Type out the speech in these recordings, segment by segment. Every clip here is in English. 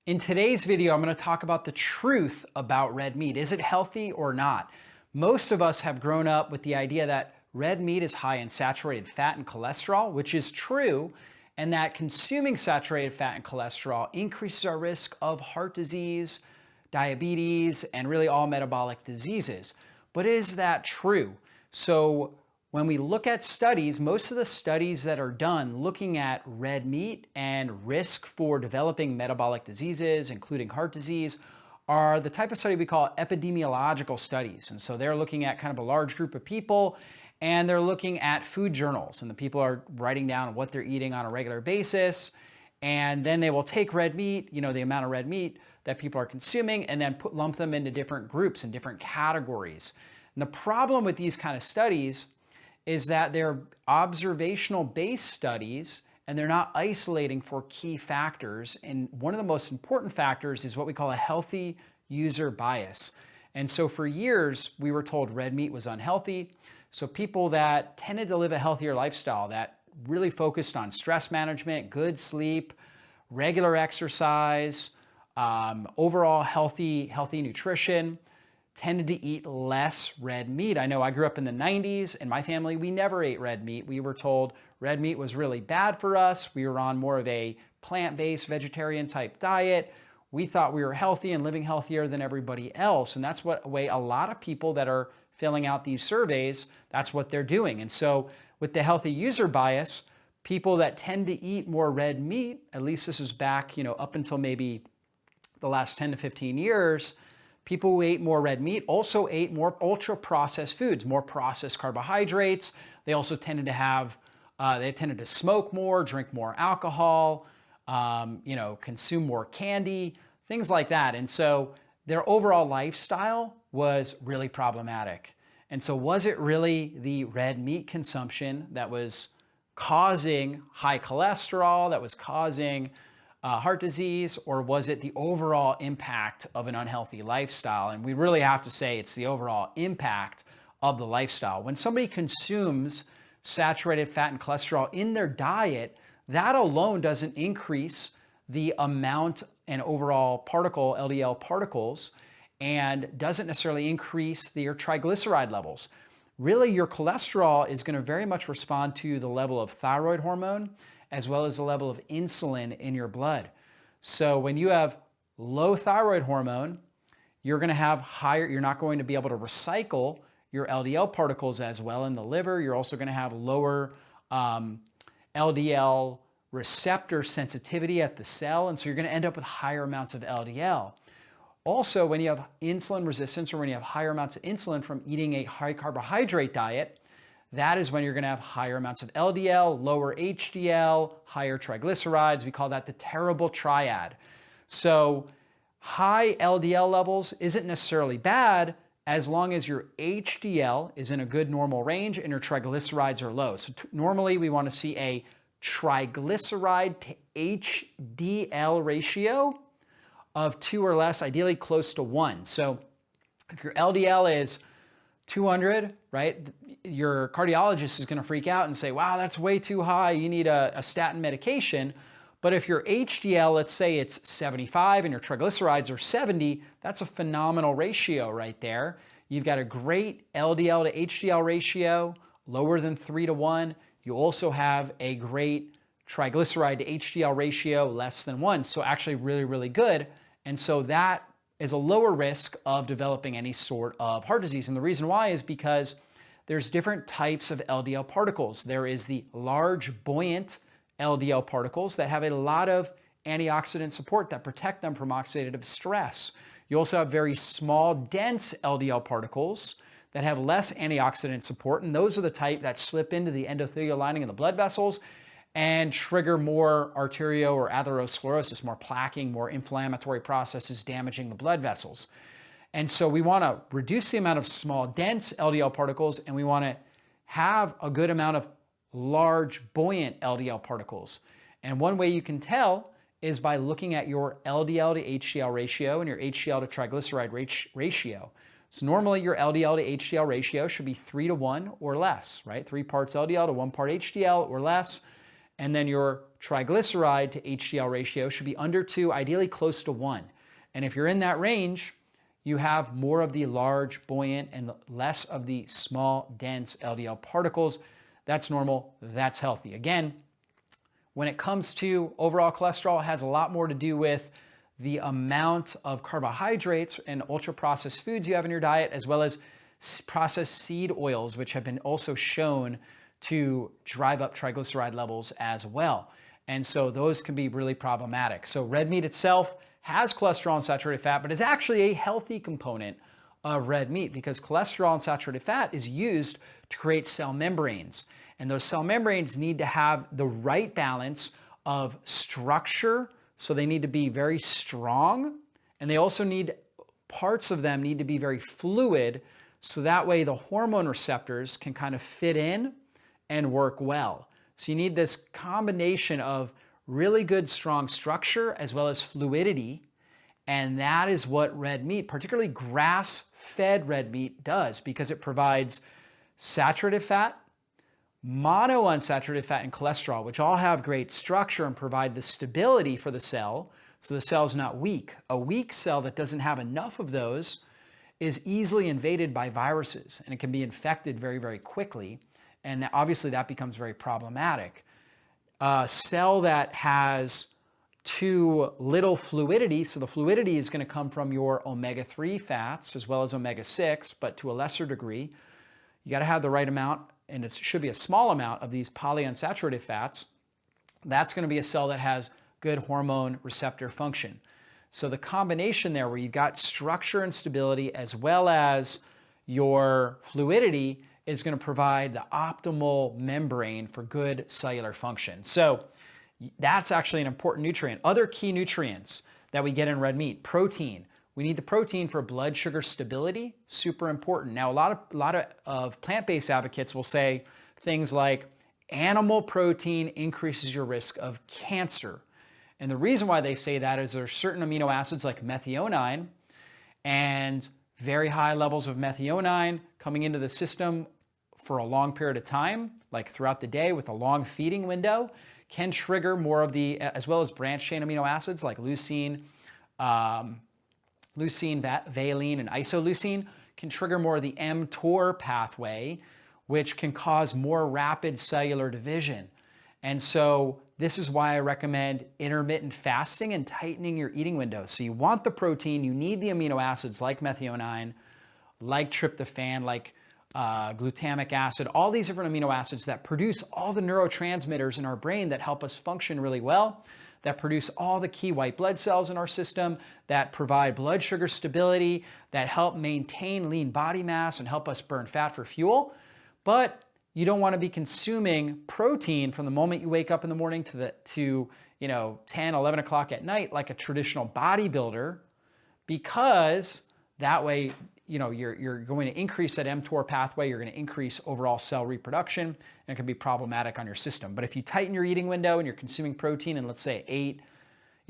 In today's video, I'm going to talk about the truth about red meat. Is it healthy or not? Most of us have grown up with the idea that red meat is high in saturated fat and cholesterol, which is true, and that consuming saturated fat and cholesterol increases our risk of heart disease, diabetes, and really all metabolic diseases. But is that true? So when we look at studies, most of the studies that are done looking at red meat and risk for developing metabolic diseases, including heart disease, are the type of study we call epidemiological studies. And so they're looking at kind of a large group of people, and they're looking at food journals, and the people are writing down what they're eating on a regular basis. And then they will take red meat, the amount of red meat that people are consuming, and then lump them into different groups and different categories. And the problem with these kind of studies is that they're observational based studies and they're not isolating for key factors. And one of the most important factors is what we call a healthy user bias. And so for years, we were told red meat was unhealthy. So people that tended to live a healthier lifestyle, that really focused on stress management, good sleep, regular exercise, overall healthy nutrition, tended to eat less red meat. I know I grew up in the 90s. In my family, we never ate red meat. We were told red meat was really bad for us. We were on more of a plant-based vegetarian type diet. We thought we were healthy and living healthier than everybody else. And that's what way a lot of people that are filling out these surveys, that's what they're doing. And so with the healthy user bias, people that tend to eat more red meat, at least this is back, up until maybe the last 10 to 15 years, people who ate more red meat also ate more ultra-processed foods, more processed carbohydrates. They also tended to smoke more, drink more alcohol, consume more candy, things like that. And so their overall lifestyle was really problematic. And so was it really the red meat consumption that was causing high cholesterol, that was causing heart disease, or was it the overall impact of an unhealthy lifestyle? And we really have to say it's the overall impact of the lifestyle. When somebody consumes saturated fat and cholesterol in their diet, that alone doesn't increase the amount and overall LDL particles, and doesn't necessarily increase your triglyceride levels. Really, your cholesterol is going to very much respond to the level of thyroid hormone as well as the level of insulin in your blood. So when you have low thyroid hormone, you're not going to be able to recycle your LDL particles as well in the liver. You're also going to have lower LDL receptor sensitivity at the cell, and so you're going to end up with higher amounts of LDL. Also, when you have insulin resistance, or when you have higher amounts of insulin from eating a high carbohydrate diet, that is when you're going to have higher amounts of LDL, lower HDL, higher triglycerides. We call that the terrible triad. So high LDL levels isn't necessarily bad as long as your HDL is in a good normal range and your triglycerides are low. So normally we want to see a triglyceride to HDL ratio of 2 or less, ideally close to 1. So if your LDL is 200, right, your cardiologist is going to freak out and say, wow, that's way too high. You need a statin medication. But if your HDL, let's say it's 75 and your triglycerides are 70, that's a phenomenal ratio right there. You've got a great LDL to HDL ratio, lower than 3 to 1. You also have a great triglyceride to HDL ratio, less than 1. So actually really, really good. And so that is a lower risk of developing any sort of heart disease. And the reason why is because there's different types of LDL particles. There is the large buoyant LDL particles that have a lot of antioxidant support that protect them from oxidative stress. You also have very small, dense LDL particles that have less antioxidant support, and those are the type that slip into the endothelial lining of the blood vessels and trigger more arterio or atherosclerosis, more plaquing, more inflammatory processes damaging the blood vessels. And so we want to reduce the amount of small, dense LDL particles, and we want to have a good amount of large, buoyant LDL particles. And one way you can tell is by looking at your LDL to HDL ratio and your HDL to triglyceride ratio. So normally your LDL to HDL ratio should be 3 to 1 or less, right? 3 parts LDL to 1 part HDL or less. And then your triglyceride to HDL ratio should be under 2, ideally close to 1. And if you're in that range, you have more of the large, buoyant, and less of the small, dense LDL particles. That's normal, that's healthy. Again, when it comes to overall cholesterol, it has a lot more to do with the amount of carbohydrates and ultra-processed foods you have in your diet, as well as processed seed oils, which have been also shown to drive up triglyceride levels as well. And so those can be really problematic. So red meat itself has cholesterol and saturated fat, but it's actually a healthy component of red meat because cholesterol and saturated fat is used to create cell membranes. And those cell membranes need to have the right balance of structure, so they need to be very strong, and they also need, parts of them need to be very fluid, so that way the hormone receptors can kind of fit in and work well. So you need this combination of really good, strong structure as well as fluidity, and that is what red meat, particularly grass-fed red meat, does because it provides saturated fat, monounsaturated fat, and cholesterol, which all have great structure and provide the stability for the cell, so the cell is not weak. A weak cell that doesn't have enough of those is easily invaded by viruses, and it can be infected very, very quickly, and obviously that becomes very problematic. A cell that has too little fluidity, so the fluidity is going to come from your omega-3 fats as well as omega-6, but to a lesser degree. You got to have the right amount, and it should be a small amount of these polyunsaturated fats. That's going to be a cell that has good hormone receptor function. So the combination there where you've got structure and stability as well as your fluidity is going to provide the optimal membrane for good cellular function. So that's actually an important nutrient. Other key nutrients that we get in red meat: protein. We need the protein for blood sugar stability, super important. Now, a lot of plant-based advocates will say things like animal protein increases your risk of cancer. And the reason why they say that is there are certain amino acids like methionine, and very high levels of methionine coming into the system for a long period of time, like throughout the day with a long feeding window, can trigger more of the, as well as branched chain amino acids like leucine, valine, and isoleucine, can trigger more of the mTOR pathway, which can cause more rapid cellular division. And so this is why I recommend intermittent fasting and tightening your eating window. So you want the protein, you need the amino acids like methionine, like tryptophan, like glutamic acid, all these different amino acids that produce all the neurotransmitters in our brain that help us function really well, that produce all the key white blood cells in our system, that provide blood sugar stability, that help maintain lean body mass and help us burn fat for fuel. But you don't want to be consuming protein from the moment you wake up in the morning to 10, 11 o'clock at night like a traditional bodybuilder, because that way you're going to increase that mTOR pathway, you're going to increase overall cell reproduction, and it can be problematic on your system. But if you tighten your eating window and you're consuming protein in, let's say,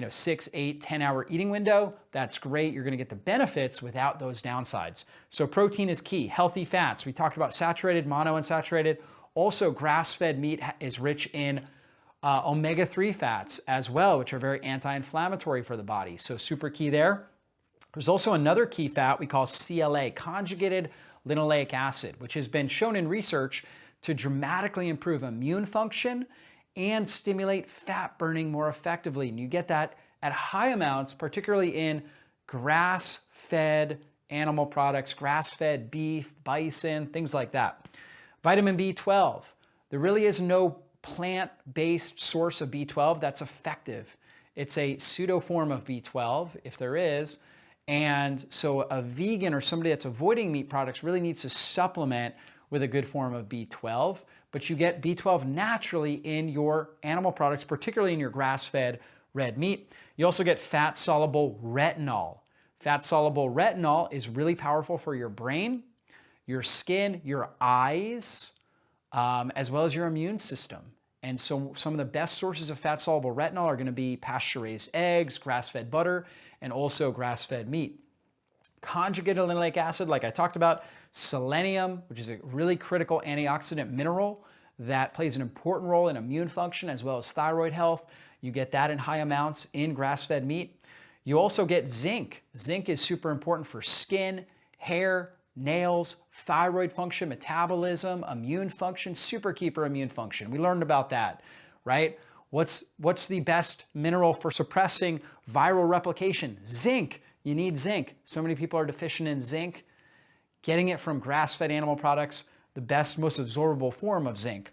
6, 8, 10-hour eating window, that's great. You're going to get the benefits without those downsides. So protein is key. Healthy fats. We talked about saturated, monounsaturated. Also, grass-fed meat is rich in omega-3 fats as well, which are very anti-inflammatory for the body. So super key there. There's also another key fat we call CLA, conjugated linoleic acid, which has been shown in research to dramatically improve immune function and stimulate fat burning more effectively. And you get that at high amounts, particularly in grass-fed animal products, grass-fed beef, bison, things like that. Vitamin B12. There really is no plant-based source of B12 that's effective. It's a pseudo form of B12, if there is. And so a vegan or somebody that's avoiding meat products really needs to supplement with a good form of B12. But you get B12 naturally in your animal products, particularly in your grass-fed red meat. You also get fat-soluble retinol. Fat-soluble retinol is really powerful for your brain, your skin, your eyes, as well as your immune system. And so some of the best sources of fat-soluble retinol are going to be pasture-raised eggs, grass-fed butter, and also grass-fed meat. Conjugated linoleic acid, like I talked about, selenium, which is a really critical antioxidant mineral that plays an important role in immune function as well as thyroid health. You get that in high amounts in grass-fed meat. You also get zinc. Zinc is super important for skin, hair, nails, thyroid function, metabolism, immune function, super key for immune function. We learned about that, right? What's the best mineral for suppressing viral replication? Zinc. You need zinc. So many people are deficient in zinc. Getting it from grass-fed animal products, the best, most absorbable form of zinc.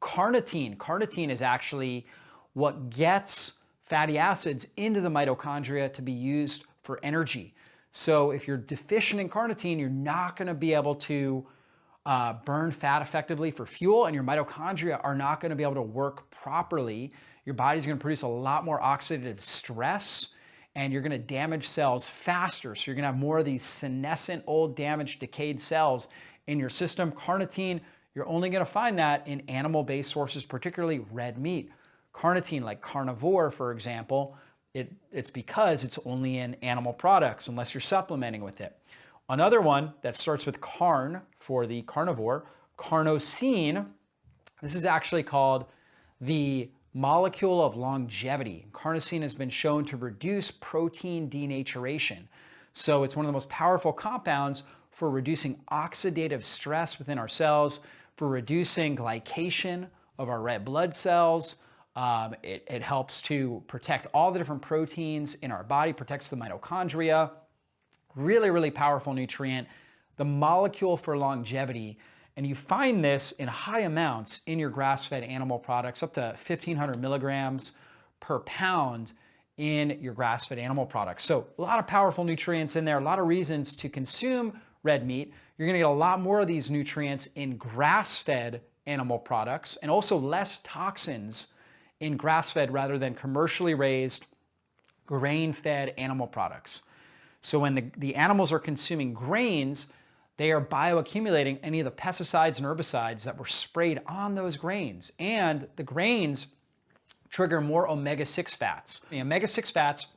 Carnitine. Carnitine is actually what gets fatty acids into the mitochondria to be used for energy. So if you're deficient in carnitine, you're not going to be able to burn fat effectively for fuel, and your mitochondria are not going to be able to work properly. Your body's going to produce a lot more oxidative stress, and you're going to damage cells faster. So you're going to have more of these senescent, old, damaged, decayed cells in your system. Carnitine, you're only going to find that in animal-based sources, particularly red meat. Carnitine, like carnivore, for example, it's because it's only in animal products unless you're supplementing with it. Another one that starts with carn for the carnivore, carnosine, this is actually called the molecule of longevity. Carnosine has been shown to reduce protein denaturation. So it's one of the most powerful compounds for reducing oxidative stress within our cells, for reducing glycation of our red blood cells. It helps to protect all the different proteins in our body, protects the mitochondria. Really, really powerful nutrient, the molecule for longevity. And you find this in high amounts in your grass-fed animal products, up to 1,500 milligrams per pound in your grass-fed animal products. So a lot of powerful nutrients in there, a lot of reasons to consume red meat. You're gonna get a lot more of these nutrients in grass-fed animal products, and also less toxins in grass-fed rather than commercially raised, grain-fed animal products. So when the animals are consuming grains, they are bioaccumulating any of the pesticides and herbicides that were sprayed on those grains. And the grains trigger more omega-6 fats. The omega-6 fats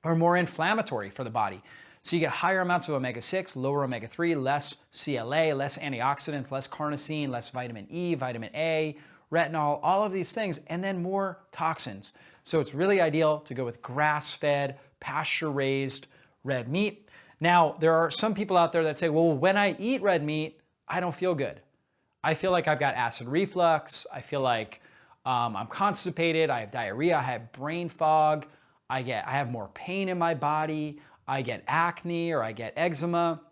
are more inflammatory for the body. So you get higher amounts of omega-6, lower omega-3, less CLA, less antioxidants, less carnosine, less vitamin E, vitamin A, retinol, all of these things, and then more toxins. So it's really ideal to go with grass-fed, pasture-raised red meat. Now, there are some people out there that say, well, when I eat red meat, I don't feel good. I feel like I've got acid reflux. I feel like I'm constipated. I have diarrhea. I have brain fog. I have more pain in my body. I get acne or I get eczema.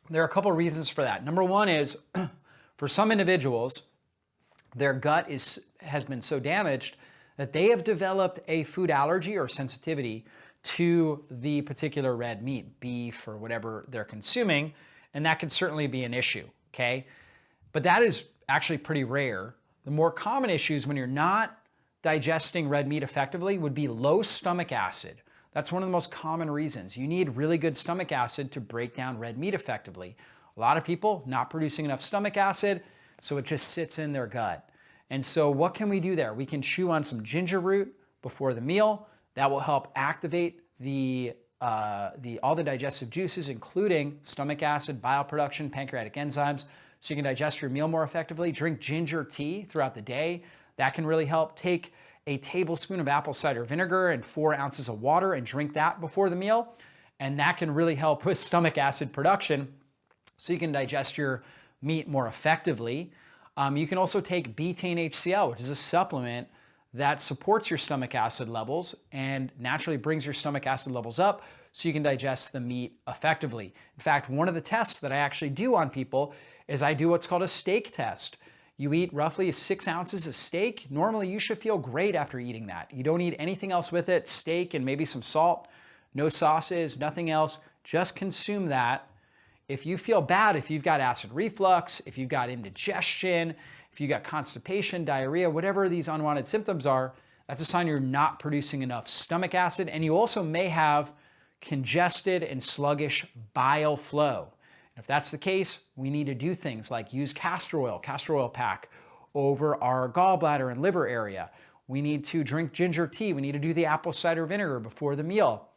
There are a couple of reasons for that. Number one is for some individuals, their gut has been so damaged that they have developed a food allergy or sensitivity to the particular red meat, beef or whatever they're consuming, and that could certainly be an issue, okay? But that is actually pretty rare. The more common issues when you're not digesting red meat effectively would be low stomach acid. That's one of the most common reasons. You need really good stomach acid to break down red meat effectively. A lot of people not producing enough stomach acid, so it just sits in their gut. And so what can we do there? We can chew on some ginger root before the meal. That will help activate all the digestive juices, including stomach acid, bile production, pancreatic enzymes, so you can digest your meal more effectively. Drink ginger tea throughout the day. That can really help. Take a tablespoon of apple cider vinegar and 4 ounces of water and drink that before the meal. And that can really help with stomach acid production so you can digest your meat more effectively. You can also take betaine HCl, which is a supplement that supports your stomach acid levels and naturally brings your stomach acid levels up so you can digest the meat effectively. In fact, one of the tests that I actually do on people is I do what's called a steak test. You eat roughly 6 ounces of steak. Normally, you should feel great after eating that. You don't eat anything else with it, steak and maybe some salt, no sauces, nothing else. Just consume that. If you feel bad, if you've got acid reflux, if you've got indigestion, if you got constipation, diarrhea, whatever these unwanted symptoms are, that's a sign you're not producing enough stomach acid, and you also may have congested and sluggish bile flow. If that's the case, we need to do things like use castor oil pack over our gallbladder and liver area. We need to drink ginger tea. We need to do the apple cider vinegar before the meal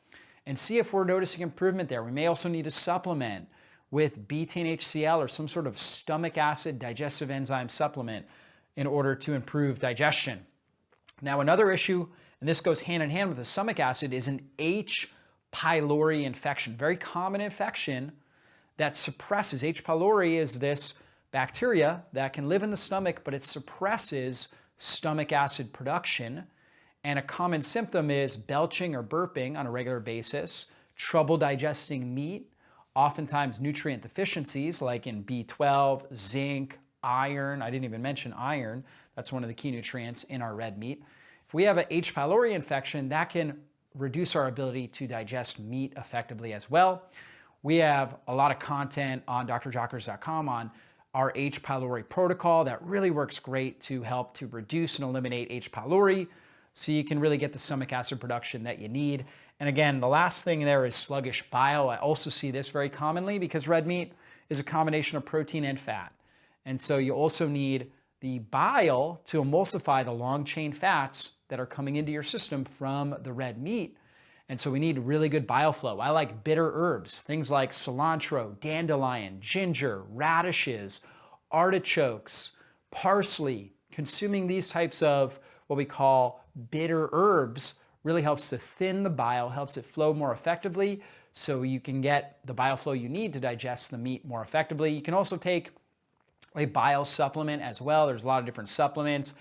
and see if we're noticing improvement there. We may also need to supplement with betaine HCl or some sort of stomach acid digestive enzyme supplement in order to improve digestion. Now, another issue, and this goes hand in hand with the stomach acid, is an H. pylori infection. Very common infection that suppresses. H. pylori is this bacteria that can live in the stomach, but it suppresses stomach acid production. And a common symptom is belching or burping on a regular basis, trouble digesting meat, oftentimes nutrient deficiencies like in B12, zinc, iron. I didn't even mention iron. That's one of the key nutrients in our red meat. If we have an H. pylori infection, that can reduce our ability to digest meat effectively as well. We have a lot of content on drjockers.com on our H. pylori protocol that really works great to help to reduce and eliminate H. pylori so you can really get the stomach acid production that you need. And again, the last thing there is sluggish bile. I also see this very commonly because red meat is a combination of protein and fat. And so you also need the bile to emulsify the long chain fats that are coming into your system from the red meat. And so we need really good bile flow. I like bitter herbs, things like cilantro, dandelion, ginger, radishes, artichokes, parsley. Consuming these types of what we call bitter herbs really helps to thin the bile, helps it flow more effectively so you can get the bile flow you need to digest the meat more effectively. You can also take a bile supplement as well. There's a lot of different supplements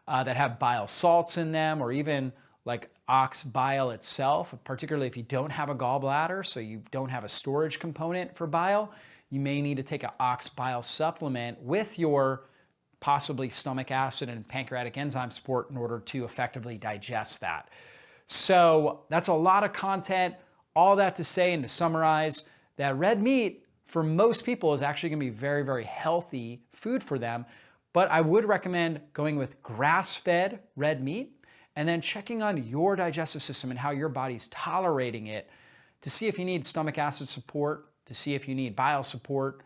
that have bile salts in them, or even like ox bile itself, particularly if you don't have a gallbladder, so you don't have a storage component for bile, you may need to take an ox bile supplement with your possibly stomach acid and pancreatic enzyme support in order to effectively digest that. So that's a lot of content. All that to say and to summarize that red meat for most people is actually going to be very, very healthy food for them. But I would recommend going with grass-fed red meat and then checking on your digestive system and how your body's tolerating it to see if you need stomach acid support, to see if you need bile support,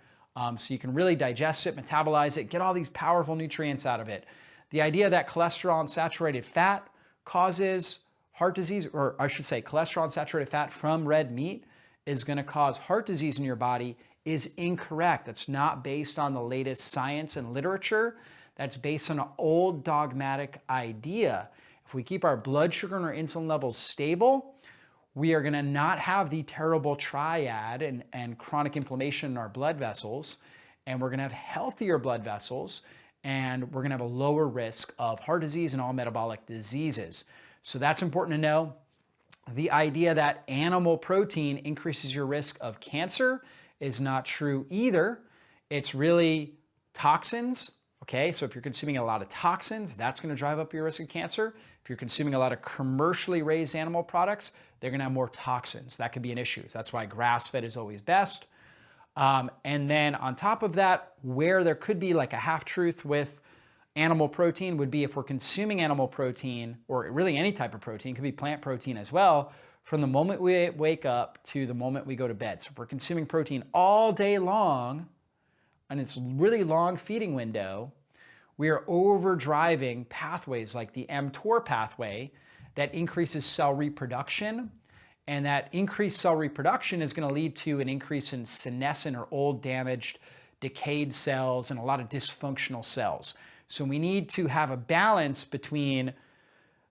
so you can really digest it, metabolize it, get all these powerful nutrients out of it. The idea that cholesterol and saturated fat causes heart disease, or I should say cholesterol and saturated fat from red meat is going to cause heart disease in your body is incorrect. That's not based on the latest science and literature. That's based on an old dogmatic idea. If we keep our blood sugar and our insulin levels stable, we are going to not have the terrible triad and chronic inflammation in our blood vessels, and we're going to have healthier blood vessels, and we're going to have a lower risk of heart disease and all metabolic diseases. So that's important to know. The idea that animal protein increases your risk of cancer is not true either. It's really toxins. Okay, so if you're consuming a lot of toxins, that's going to drive up your risk of cancer. If you're consuming a lot of commercially raised animal products, they're going to have more toxins. That could be an issue. So that's why grass-fed is always best. And then on top of that, where there could be like a half-truth with animal protein would be if we're consuming animal protein, or really any type of protein, could be plant protein as well, from the moment we wake up to the moment we go to bed. So if we're consuming protein all day long, and it's a really long feeding window, we are overdriving pathways like the mTOR pathway that increases cell reproduction. And that increased cell reproduction is going to lead to an increase in senescent or old, damaged, decayed cells and a lot of dysfunctional cells. So we need to have a balance between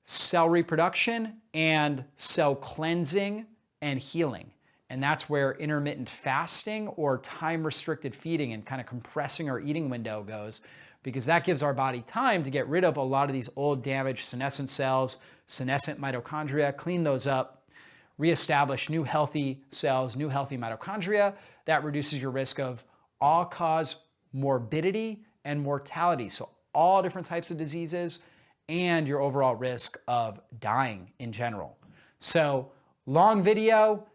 cell reproduction and cell cleansing and healing. And that's where intermittent fasting or time-restricted feeding and kind of compressing our eating window goes, because that gives our body time to get rid of a lot of these old, damaged senescent cells, senescent mitochondria, clean those up, reestablish new healthy cells, new healthy mitochondria. That reduces your risk of all-cause morbidity and mortality. So all different types of diseases and your overall risk of dying in general. So long video.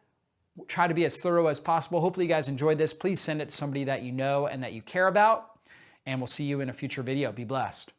Try to be as thorough as possible. Hopefully you guys enjoyed this. Please send it to somebody that you know and that you care about. And we'll see you in a future video. Be blessed.